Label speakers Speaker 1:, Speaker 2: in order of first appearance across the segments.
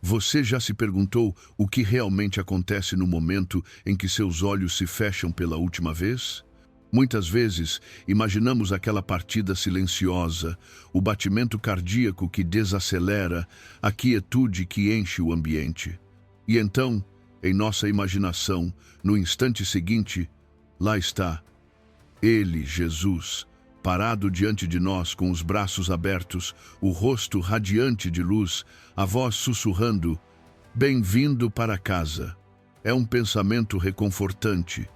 Speaker 1: Você já se perguntou o que realmente acontece no momento em que seus olhos se fecham pela última vez? Muitas vezes, imaginamos aquela partida silenciosa, o batimento cardíaco que desacelera, a quietude que enche o ambiente. E então, em nossa imaginação, no instante seguinte, lá está, Ele, Jesus, parado diante de nós com os braços abertos, o rosto radiante de luz, a voz sussurrando: "Bem-vindo para casa." É um pensamento reconfortante,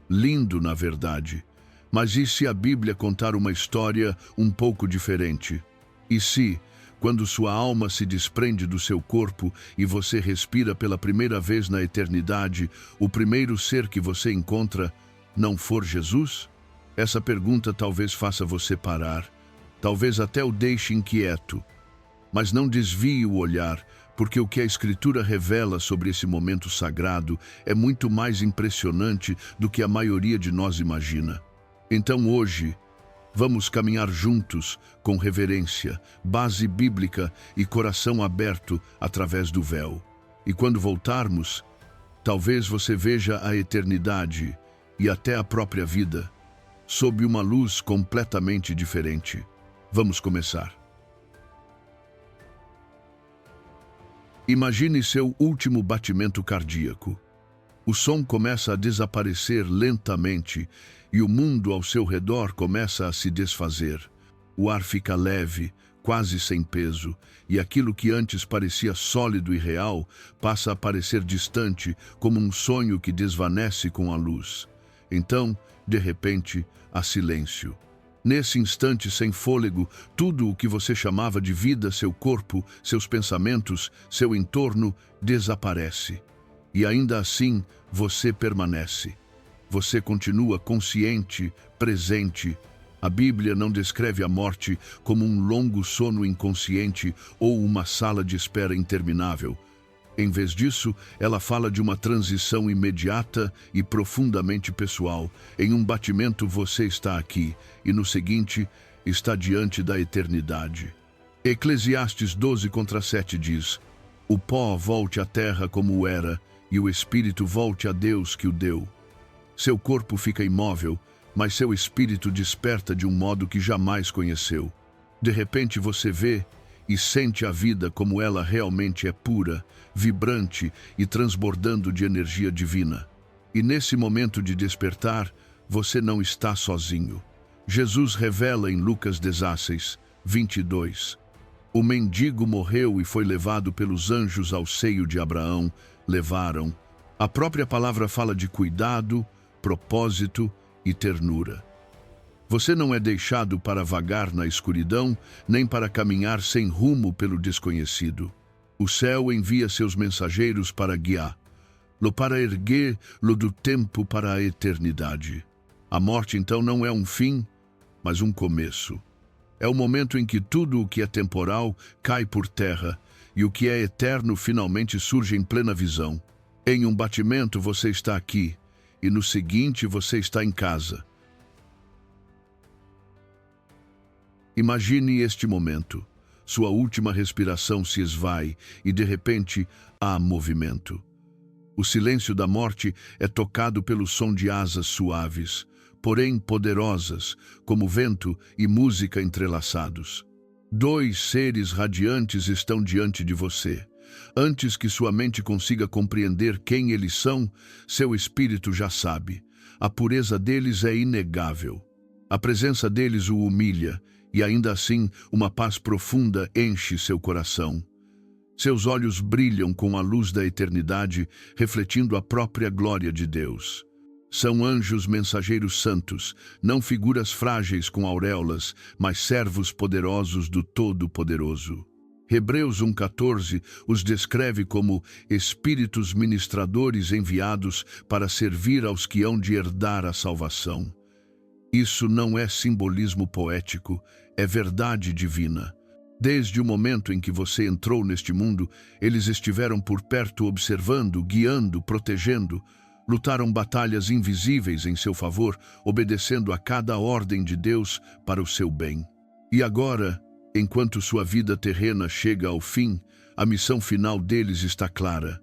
Speaker 1: lindo na verdade. Mas e se a Bíblia contar uma história um pouco diferente? E se, quando sua alma se desprende do seu corpo e você respira pela primeira vez na eternidade, o primeiro ser que você encontra não for Jesus? Essa pergunta talvez faça você parar, talvez até o deixe inquieto. Mas não desvie o olhar, porque o que a Escritura revela sobre esse momento sagrado é muito mais impressionante do que a maioria de nós imagina. Então hoje, vamos caminhar juntos, com reverência, base bíblica e coração aberto através do véu. E quando voltarmos, talvez você veja a eternidade e até a própria vida sob uma luz completamente diferente. Vamos começar. Imagine seu último batimento cardíaco. O som começa a desaparecer lentamente e o mundo ao seu redor começa a se desfazer. O ar fica leve, quase sem peso, e aquilo que antes parecia sólido e real passa a parecer distante, como um sonho que desvanece com a luz. Então, de repente, há silêncio. Nesse instante sem fôlego, tudo o que você chamava de vida, seu corpo, seus pensamentos, seu entorno, desaparece. E ainda assim, você permanece. Você continua consciente, presente. A Bíblia não descreve a morte como um longo sono inconsciente ou uma sala de espera interminável. Em vez disso, ela fala de uma transição imediata e profundamente pessoal. Em um batimento você está aqui, e no seguinte, está diante da eternidade. Eclesiastes 12:7 diz: "O pó volte à terra como era, e o espírito volte a Deus que o deu." Seu corpo fica imóvel, mas seu espírito desperta de um modo que jamais conheceu. De repente você vê e sente a vida como ela realmente é pura, vibrante e transbordando de energia divina. E nesse momento de despertar, você não está sozinho. Jesus revela em Lucas 16:22: "O mendigo morreu e foi levado pelos anjos ao seio de Abraão, levaram." A própria palavra fala de cuidado, propósito e ternura. Você não é deixado para vagar na escuridão, nem para caminhar sem rumo pelo desconhecido. O céu envia seus mensageiros para guiá-lo, para erguer-lo do tempo para a eternidade. A morte, então, não é um fim, mas um começo. É o momento em que tudo o que é temporal cai por terra e o que é eterno finalmente surge em plena visão. Em um batimento você está aqui, e no seguinte você está em casa. Imagine este momento. Sua última respiração se esvai e, de repente, há movimento. O silêncio da morte é tocado pelo som de asas suaves, porém poderosas, como vento e música entrelaçados. Dois seres radiantes estão diante de você. Antes que sua mente consiga compreender quem eles são, seu espírito já sabe. A pureza deles é inegável. A presença deles o humilha, e ainda assim uma paz profunda enche seu coração. Seus olhos brilham com a luz da eternidade, refletindo a própria glória de Deus. São anjos mensageiros santos, não figuras frágeis com auréolas, mas servos poderosos do Todo-Poderoso. Hebreus 1:14 os descreve como espíritos ministradores enviados para servir aos que hão de herdar a salvação. Isso não é simbolismo poético, é verdade divina. Desde o momento em que você entrou neste mundo, eles estiveram por perto observando, guiando, protegendo, lutaram batalhas invisíveis em seu favor, obedecendo a cada ordem de Deus para o seu bem. E agora, enquanto sua vida terrena chega ao fim, A missão final deles está clara: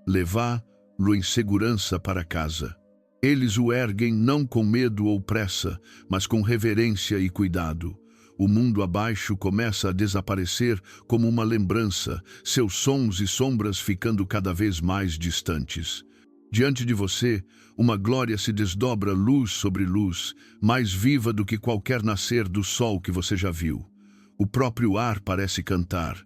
Speaker 1: levá-lo em segurança para casa. Eles o erguem não com medo ou pressa, mas com reverência e cuidado. O mundo abaixo começa a desaparecer como uma lembrança, seus sons e sombras ficando cada vez mais distantes. Diante de você, uma glória se desdobra luz sobre luz, mais viva do que qualquer nascer do sol que você já viu. O próprio ar parece cantar.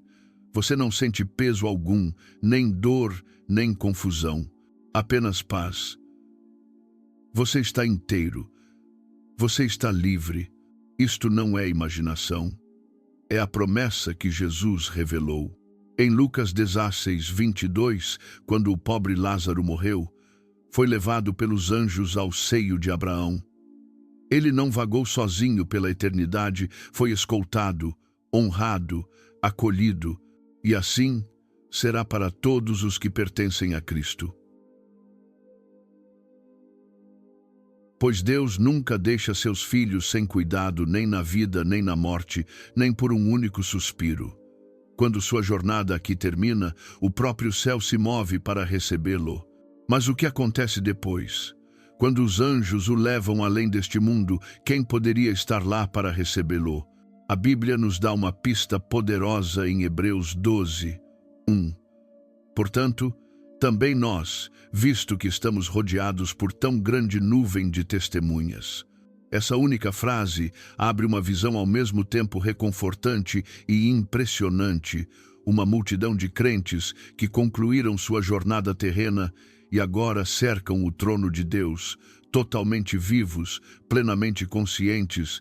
Speaker 1: Você não sente peso algum, nem dor, nem confusão. Apenas paz. Você está inteiro. Você está livre. Isto não é imaginação. É a promessa que Jesus revelou. Em Lucas 16:22, quando o pobre Lázaro morreu, foi levado pelos anjos ao seio de Abraão. Ele não vagou sozinho pela eternidade, foi escoltado, honrado, acolhido, e assim será para todos os que pertencem a Cristo. Pois Deus nunca deixa seus filhos sem cuidado, nem na vida, nem na morte, nem por um único suspiro. Quando sua jornada aqui termina, o próprio céu se move para recebê-lo. Mas o que acontece depois? Quando os anjos o levam além deste mundo, quem poderia estar lá para recebê-lo? A Bíblia nos dá uma pista poderosa em Hebreus 12:1. Portanto, também nós, visto que estamos rodeados por tão grande nuvem de testemunhas. Essa única frase abre uma visão ao mesmo tempo reconfortante e impressionante, uma multidão de crentes que concluíram sua jornada terrena e agora cercam o trono de Deus, totalmente vivos, plenamente conscientes,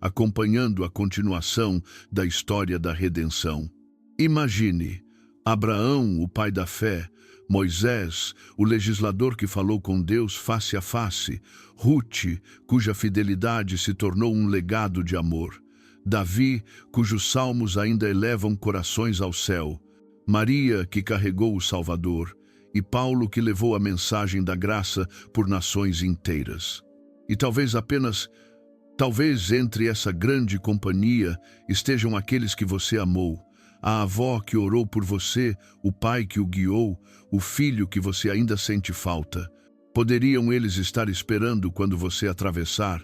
Speaker 1: acompanhando a continuação da história da redenção. Imagine Abraão, o pai da fé, Moisés, o legislador que falou com Deus face a face, Ruth, cuja fidelidade se tornou um legado de amor, Davi, cujos salmos ainda elevam corações ao céu, Maria, que carregou o Salvador, e Paulo, que levou a mensagem da graça por nações inteiras. E talvez entre essa grande companhia estejam aqueles que você amou, a avó que orou por você, o pai que o guiou, o filho que você ainda sente falta. Poderiam eles estar esperando quando você atravessar?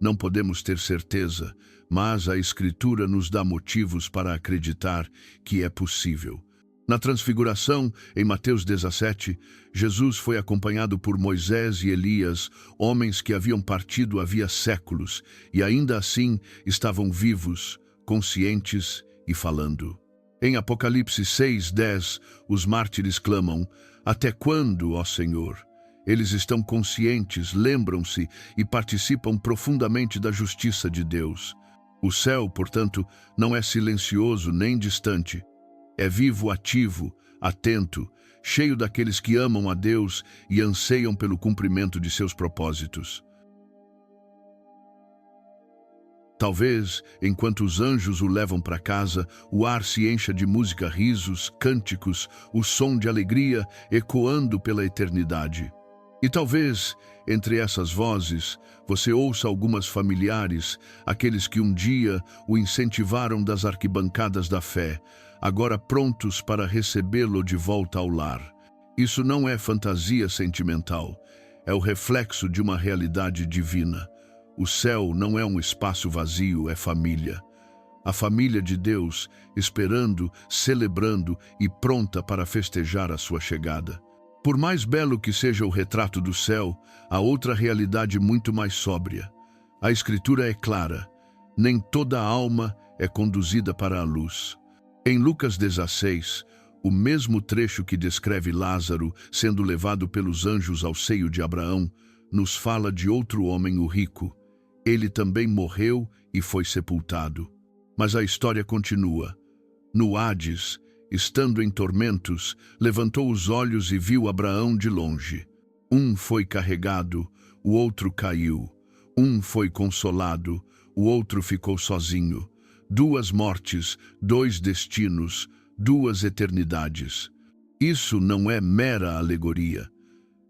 Speaker 1: Não podemos ter certeza, mas a Escritura nos dá motivos para acreditar que é possível. Na Transfiguração, em Mateus 17, Jesus foi acompanhado por Moisés e Elias, homens que haviam partido havia séculos e ainda assim estavam vivos, conscientes e falando. Em Apocalipse 6:10, os mártires clamam: "Até quando, ó Senhor?" Eles estão conscientes, lembram-se e participam profundamente da justiça de Deus. O céu, portanto, não é silencioso nem distante. É vivo, ativo, atento, cheio daqueles que amam a Deus e anseiam pelo cumprimento de seus propósitos. Talvez, enquanto os anjos o levam para casa, o ar se encha de música, risos, cânticos, o som de alegria ecoando pela eternidade. E talvez, entre essas vozes, você ouça algumas familiares, aqueles que um dia o incentivaram das arquibancadas da fé, agora prontos para recebê-lo de volta ao lar. Isso não é fantasia sentimental, é o reflexo de uma realidade divina. O céu não é um espaço vazio, é família. A família de Deus, esperando, celebrando e pronta para festejar a sua chegada. Por mais belo que seja o retrato do céu, há outra realidade muito mais sóbria. A Escritura é clara: nem toda alma é conduzida para a luz. Em Lucas 16, o mesmo trecho que descreve Lázaro sendo levado pelos anjos ao seio de Abraão, nos fala de outro homem, o rico. Ele também morreu e foi sepultado. Mas a história continua. No Hades, estando em tormentos, levantou os olhos e viu Abraão de longe. Um foi carregado, o outro caiu. Um foi consolado, o outro ficou sozinho. Duas mortes, dois destinos, duas eternidades. Isso não é mera alegoria.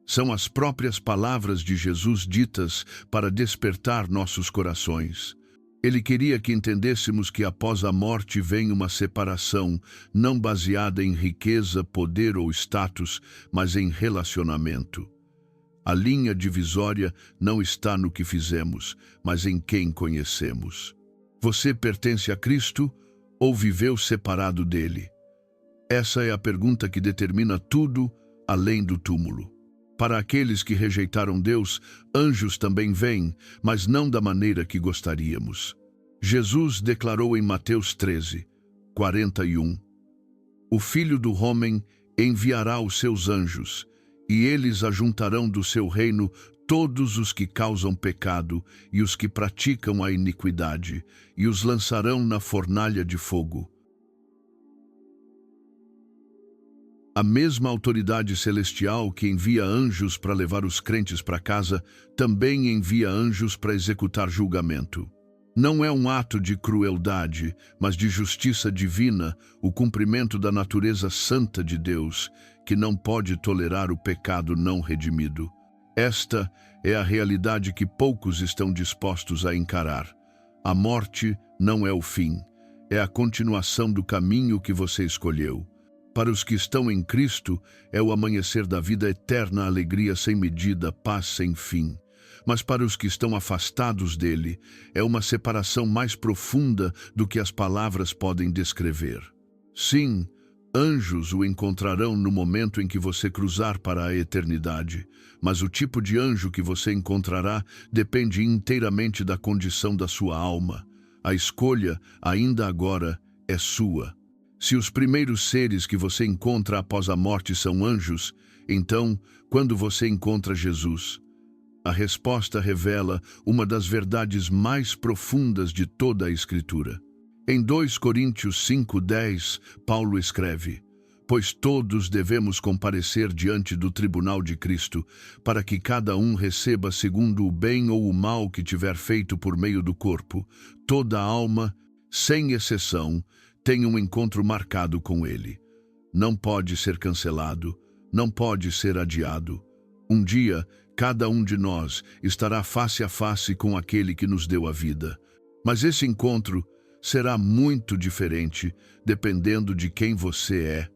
Speaker 1: São as próprias palavras de Jesus ditas para despertar nossos corações. Ele queria que entendêssemos que após a morte vem uma separação, não baseada em riqueza, poder ou status, mas em relacionamento. A linha divisória não está no que fizemos, mas em quem conhecemos. Você pertence a Cristo ou viveu separado dele? Essa é a pergunta que determina tudo além do túmulo. Para aqueles que rejeitaram Deus, anjos também vêm, mas não da maneira que gostaríamos. Jesus declarou em Mateus 13, 41, O Filho do Homem enviará os seus anjos, e eles ajuntarão do seu reino todos os que causam pecado e os que praticam a iniquidade, e os lançarão na fornalha de fogo. A mesma autoridade celestial que envia anjos para levar os crentes para casa, também envia anjos para executar julgamento. Não é um ato de crueldade, mas de justiça divina, o cumprimento da natureza santa de Deus, que não pode tolerar o pecado não redimido. Esta é a realidade que poucos estão dispostos a encarar. A morte não é o fim, é a continuação do caminho que você escolheu. Para os que estão em Cristo, é o amanhecer da vida eterna, alegria sem medida, paz sem fim. Mas para os que estão afastados dele, é uma separação mais profunda do que as palavras podem descrever. Sim, anjos o encontrarão no momento em que você cruzar para a eternidade, mas o tipo de anjo que você encontrará depende inteiramente da condição da sua alma. A escolha, ainda agora, é sua. Se os primeiros seres que você encontra após a morte são anjos, então, quando você encontra Jesus, a resposta revela uma das verdades mais profundas de toda a Escritura. Em 2 Coríntios 5:10, Paulo escreve: Pois todos devemos comparecer diante do tribunal de Cristo, para que cada um receba segundo o bem ou o mal que tiver feito por meio do corpo. Toda alma, sem exceção, tem um encontro marcado com ele. Não pode ser cancelado, não pode ser adiado. Um dia, cada um de nós estará face a face com aquele que nos deu a vida. Mas esse encontro será muito diferente, dependendo de quem você é.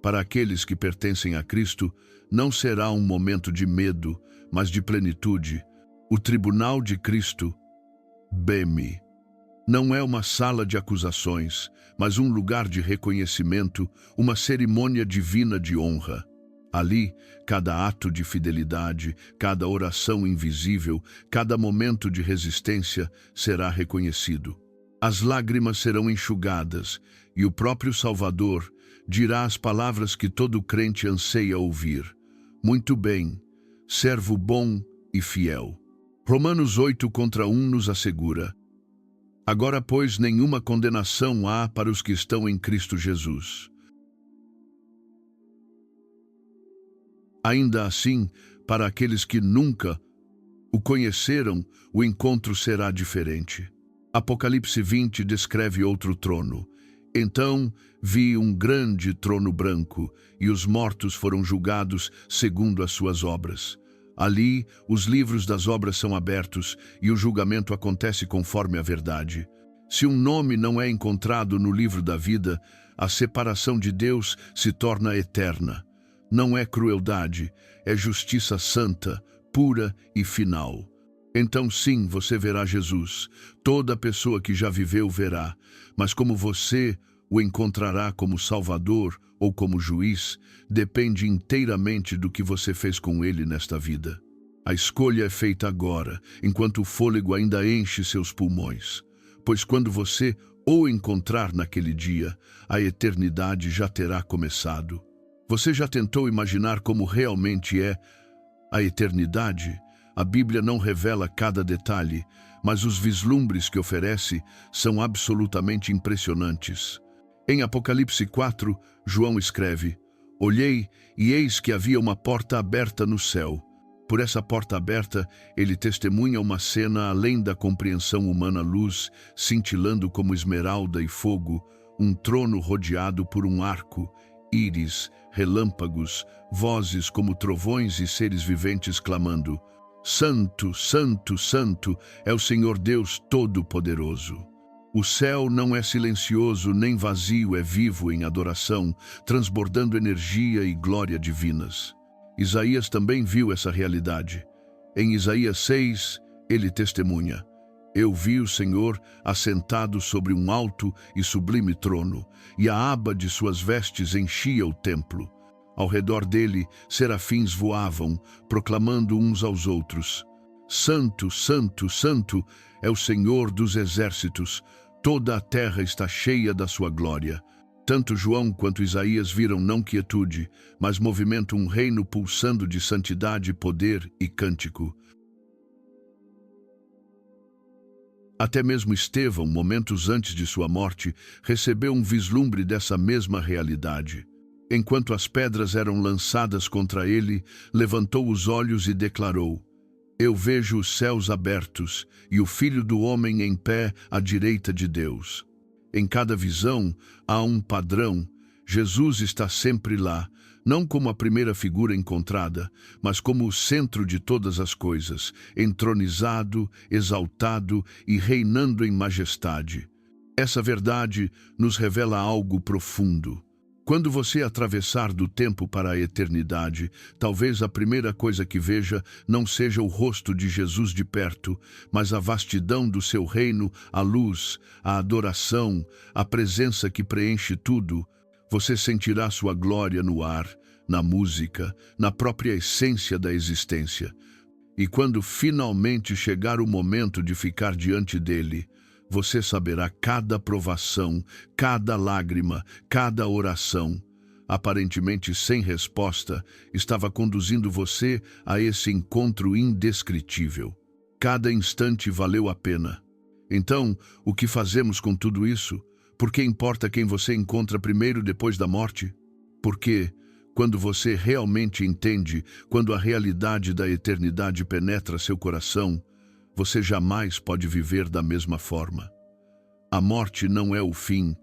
Speaker 1: Para aqueles que pertencem a Cristo, não será um momento de medo, mas de plenitude. O tribunal de Cristo, Beme, não é uma sala de acusações, mas um lugar de reconhecimento, uma cerimônia divina de honra. Ali, cada ato de fidelidade, cada oração invisível, cada momento de resistência será reconhecido. As lágrimas serão enxugadas e o próprio Salvador dirá as palavras que todo crente anseia ouvir. Muito bem, servo bom e fiel. Romanos 8:1 nos assegura: Agora, pois, nenhuma condenação há para os que estão em Cristo Jesus. Ainda assim, para aqueles que nunca o conheceram, o encontro será diferente. Apocalipse 20 descreve outro trono. Então vi um grande trono branco, e os mortos foram julgados segundo as suas obras. Ali, os livros das obras são abertos, e o julgamento acontece conforme a verdade. Se um nome não é encontrado no livro da vida, a separação de Deus se torna eterna. Não é crueldade, é justiça santa, pura e final. Então sim, você verá Jesus. Toda pessoa que já viveu verá, mas como você o encontrará como Salvador ou como juiz, depende inteiramente do que você fez com ele nesta vida. A escolha é feita agora, enquanto o fôlego ainda enche seus pulmões. Pois quando você o encontrar naquele dia, a eternidade já terá começado. Você já tentou imaginar como realmente é a eternidade? A Bíblia não revela cada detalhe, mas os vislumbres que oferece são absolutamente impressionantes. Em Apocalipse 4, João escreve: Olhei, e eis que havia uma porta aberta no céu. Por essa porta aberta, ele testemunha uma cena além da compreensão humana: luz, cintilando como esmeralda e fogo, um trono rodeado por um arco, íris, relâmpagos, vozes como trovões e seres viventes clamando: Santo, santo, santo é o Senhor Deus Todo-Poderoso. O céu não é silencioso nem vazio, é vivo em adoração, transbordando energia e glória divinas. Isaías também viu essa realidade. Em Isaías 6, ele testemunha: Eu vi o Senhor assentado sobre um alto e sublime trono, e a aba de suas vestes enchia o templo. Ao redor dele, serafins voavam, proclamando uns aos outros: Santo, santo, santo é o Senhor dos exércitos, toda a terra está cheia da sua glória. Tanto João quanto Isaías viram não quietude, mas movimento, um reino pulsando de santidade, poder e cântico. Até mesmo Estevão, momentos antes de sua morte, recebeu um vislumbre dessa mesma realidade. Enquanto as pedras eram lançadas contra ele, levantou os olhos e declarou: Eu vejo os céus abertos e o Filho do Homem em pé à direita de Deus. Em cada visão há um padrão. Jesus está sempre lá, não como a primeira figura encontrada, mas como o centro de todas as coisas, entronizado, exaltado e reinando em majestade. Essa verdade nos revela algo profundo. Quando você atravessar do tempo para a eternidade, talvez a primeira coisa que veja não seja o rosto de Jesus de perto, mas a vastidão do seu reino, a luz, a adoração, a presença que preenche tudo. Você sentirá sua glória no ar, na música, na própria essência da existência. E quando finalmente chegar o momento de ficar diante dele, você saberá cada provação, cada lágrima, cada oração, aparentemente sem resposta, estava conduzindo você a esse encontro indescritível. Cada instante valeu a pena. Então, o que fazemos com tudo isso? Por que importa quem você encontra primeiro depois da morte? Porque, quando você realmente entende, quando a realidade da eternidade penetra seu coração, você jamais pode viver da mesma forma. A morte não é o fim,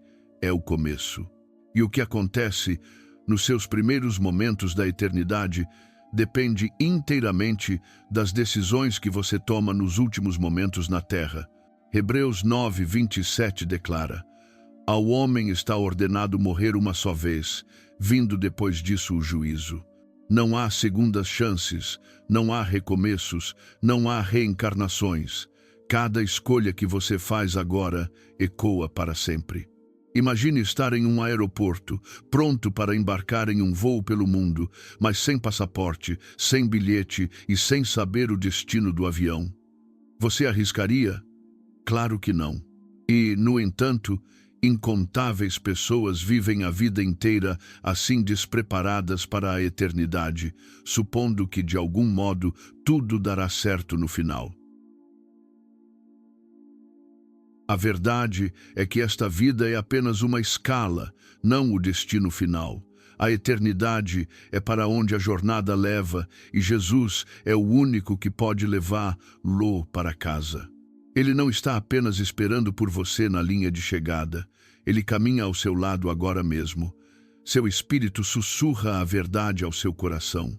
Speaker 1: é o começo. E o que acontece nos seus primeiros momentos da eternidade depende inteiramente das decisões que você toma nos últimos momentos na Terra. Hebreus 9:27 declara: Ao homem está ordenado morrer uma só vez, vindo depois disso o juízo. Não há segundas chances, não há recomeços, não há reencarnações. Cada escolha que você faz agora ecoa para sempre. Imagine estar em um aeroporto, pronto para embarcar em um voo pelo mundo, mas sem passaporte, sem bilhete e sem saber o destino do avião. Você arriscaria? Claro que não. E, no entanto, incontáveis pessoas vivem a vida inteira assim despreparadas para a eternidade, supondo que, de algum modo, tudo dará certo no final. A verdade é que esta vida é apenas uma escala, não o destino final. A eternidade é para onde a jornada leva, e Jesus é o único que pode levá-lo para casa. Ele não está apenas esperando por você na linha de chegada. Ele caminha ao seu lado agora mesmo. Seu espírito sussurra a verdade ao seu coração.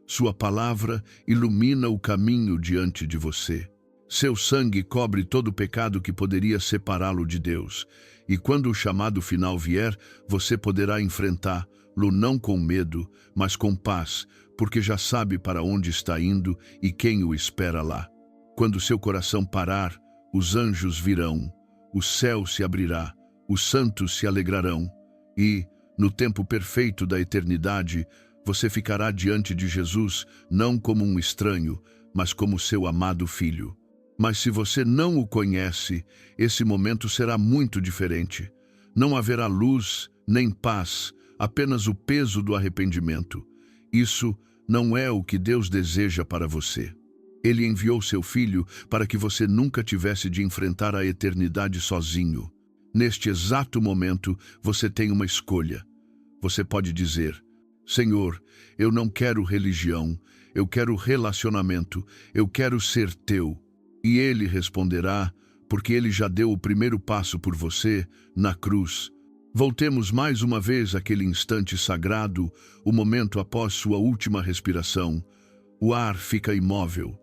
Speaker 1: Sua palavra ilumina o caminho diante de você. Seu sangue cobre todo o pecado que poderia separá-lo de Deus. E quando o chamado final vier, você poderá enfrentá-lo não com medo, mas com paz, porque já sabe para onde está indo e quem o espera lá. Quando seu coração parar, os anjos virão, o céu se abrirá, os santos se alegrarão e, no tempo perfeito da eternidade, você ficará diante de Jesus não como um estranho, mas como seu amado filho. Mas se você não o conhece, esse momento será muito diferente. Não haverá luz nem paz, apenas o peso do arrependimento. Isso não é o que Deus deseja para você. Ele enviou seu Filho para que você nunca tivesse de enfrentar a eternidade sozinho. Neste exato momento, você tem uma escolha. Você pode dizer: Senhor, eu não quero religião, eu quero relacionamento, eu quero ser teu. E ele responderá, porque ele já deu o primeiro passo por você na cruz. Voltemos mais uma vez àquele instante sagrado, o momento após sua última respiração. O ar fica imóvel.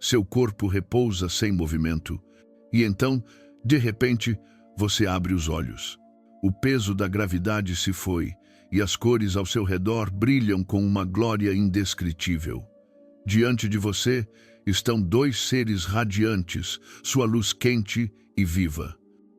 Speaker 1: Seu corpo repousa sem movimento. E então, de repente, você abre os olhos. O peso da gravidade se foi, e as cores ao seu redor brilham com uma glória indescritível. Diante de você estão dois seres radiantes, sua luz quente e viva.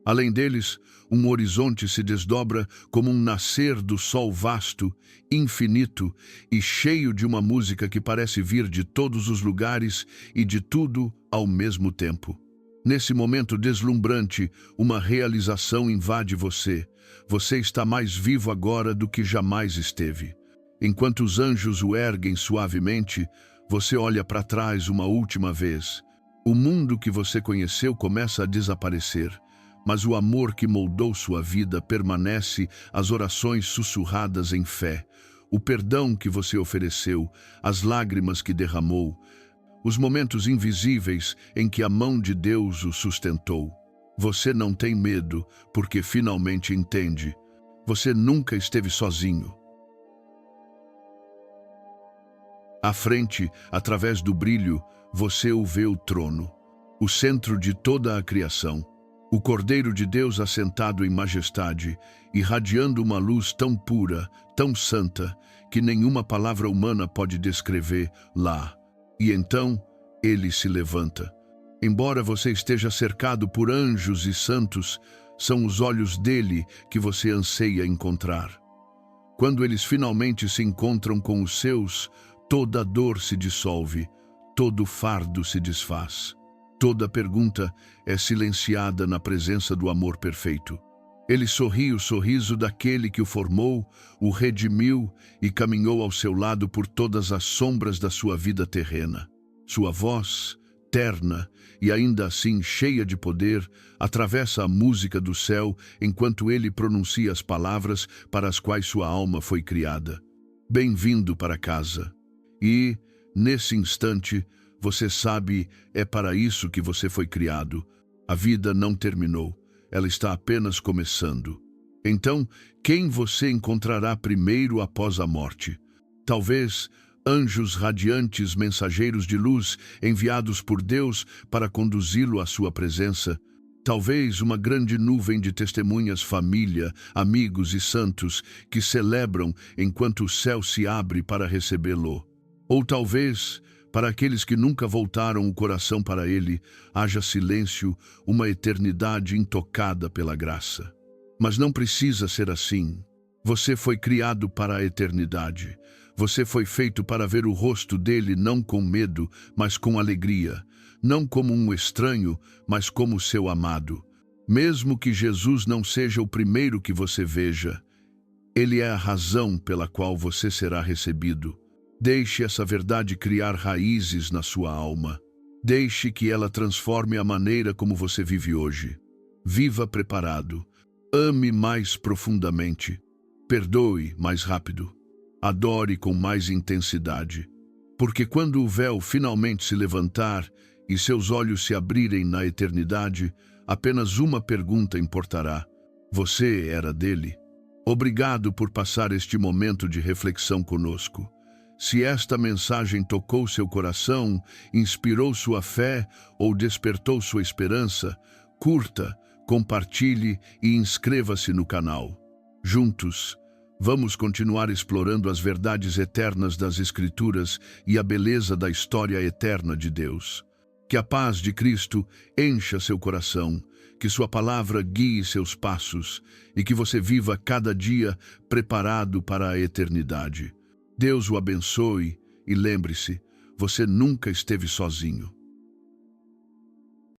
Speaker 1: Além deles, um horizonte se desdobra como um nascer do sol vasto, infinito e cheio de uma música que parece vir de todos os lugares e de tudo ao mesmo tempo. Nesse momento deslumbrante, uma realização invade você. Você está mais vivo agora do que jamais esteve. Enquanto os anjos o erguem suavemente, você olha para trás uma última vez. O mundo que você conheceu começa a desaparecer, mas o amor que moldou sua vida permanece, as orações sussurradas em fé, o perdão que você ofereceu, as lágrimas que derramou, os momentos invisíveis em que a mão de Deus o sustentou. Você não tem medo, porque finalmente entende. Você nunca esteve sozinho. À frente, através do brilho, você o vê o trono, o centro de toda a criação. O Cordeiro de Deus assentado em majestade, irradiando uma luz tão pura, tão santa, que nenhuma palavra humana pode descrever lá. E então, ele se levanta. Embora você esteja cercado por anjos e santos, são os olhos dele que você anseia encontrar. Quando eles finalmente se encontram com os seus, toda dor se dissolve, todo fardo se desfaz. Toda pergunta é silenciada na presença do amor perfeito. Ele sorri o sorriso daquele que o formou, o redimiu e caminhou ao seu lado por todas as sombras da sua vida terrena. Sua voz, terna e ainda assim cheia de poder, atravessa a música do céu enquanto ele pronuncia as palavras para as quais sua alma foi criada. Bem-vindo para casa. E, nesse instante, você sabe, é para isso que você foi criado. A vida não terminou, ela está apenas começando. Então, quem você encontrará primeiro após a morte? Talvez anjos radiantes, mensageiros de luz, enviados por Deus para conduzi-lo à sua presença. Talvez uma grande nuvem de testemunhas, família, amigos e santos que celebram enquanto o céu se abre para recebê-lo. Ou talvez, para aqueles que nunca voltaram o coração para ele, haja silêncio, uma eternidade intocada pela graça. Mas não precisa ser assim. Você foi criado para a eternidade. Você foi feito para ver o rosto dele não com medo, mas com alegria. Não como um estranho, mas como seu amado. Mesmo que Jesus não seja o primeiro que você veja, ele é a razão pela qual você será recebido. Deixe essa verdade criar raízes na sua alma. Deixe que ela transforme a maneira como você vive hoje. Viva preparado. Ame mais profundamente. Perdoe mais rápido. Adore com mais intensidade. Porque quando o véu finalmente se levantar e seus olhos se abrirem na eternidade, apenas uma pergunta importará: você era dele? Obrigado por passar este momento de reflexão conosco. Se esta mensagem tocou seu coração, inspirou sua fé ou despertou sua esperança, curta, compartilhe e inscreva-se no canal. Juntos, vamos continuar explorando as verdades eternas das Escrituras e a beleza da história eterna de Deus. Que a paz de Cristo encha seu coração, que sua palavra guie seus passos e que você viva cada dia preparado para a eternidade. Deus o abençoe e lembre-se, você nunca esteve sozinho.